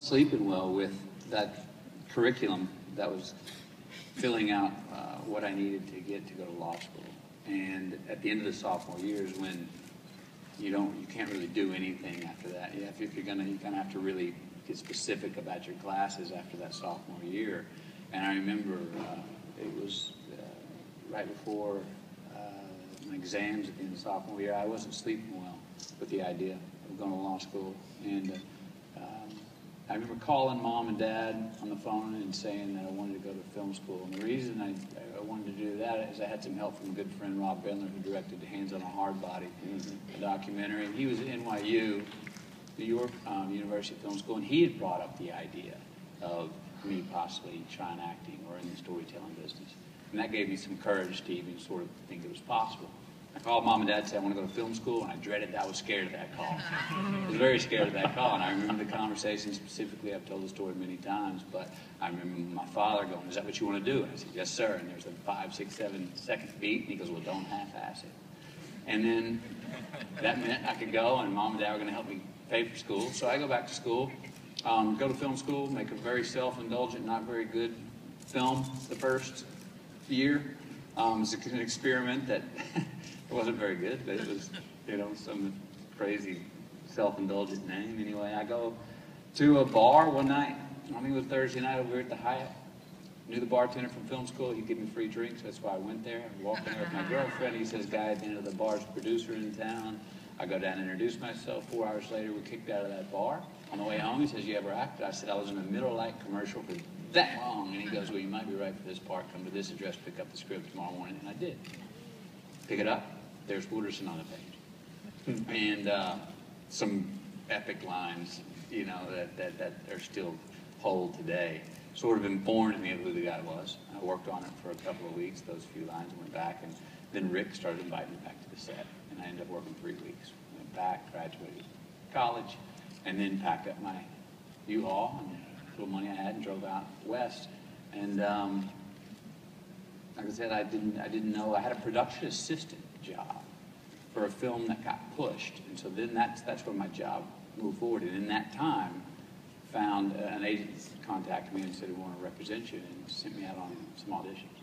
Sleeping well with that curriculum that was filling out what I needed to get to go to law school. And at the end of the sophomore year is when you can't really do anything after that. You kind of have to really get specific about your classes after that sophomore year. And I remember it was right before my exams at the end of sophomore year. I wasn't sleeping well with the idea of going to law school. And I remember calling Mom and Dad on the phone and saying that I wanted to go to film school. And the reason I wanted to do that is I had some help from a good friend, Rob Bendler, who directed Hands on a Hard Body, a documentary. He was at NYU, New York University Film School, and he had brought up the idea of me possibly trying acting or in the storytelling business. And that gave me some courage to even sort of think it was possible. I called Mom and Dad and said I want to go to film school, and I dreaded that. I was scared of that call. I was very scared of that call, and I remember the conversation specifically. I've told the story many times, but I remember my father going, "Is that what you want to do?" And I said, "Yes, sir." And there's a 5, 6, 7 second beat, and he goes, "Well, don't half-ass it." And then that meant I could go, and Mom and Dad were going to help me pay for school. So I go back to school, go to film school, make a very self-indulgent, not very good film the first year. It was an experiment that it wasn't very good, but it was, some crazy self-indulgent name. Anyway, I go to a bar one night. I think it was Thursday night over here at the Hyatt. Knew the bartender from film school. He'd give me free drinks. That's why I went there. I walked in there with my girlfriend. He says, "Guy at the end of the bar's producer in town." I go down and introduce myself. 4 hours later, we're kicked out of that bar. On the way home, he says, "You ever acted?" I said, "I was in a Miller Lite commercial for that long." And he goes, "Well, you might be right for this part. Come to this address, pick up the script tomorrow morning." And I did. Pick it up. There's Wooderson on the page. And some epic lines, that are still hold today. Sort of informed me of who the guy was. I worked on it for a couple of weeks, those few lines, went back, and then Rick started inviting me back to the set. And I ended up working 3 weeks. Went back, graduated college, and then packed up my U-Haul and the little money I had and drove out west. And like I said, I didn't know. I had a production assistant job for a film that got pushed, and so then that's where my job moved forward. And in that time, found an agent contacted me and said, "We want to represent you," and sent me out on some auditions.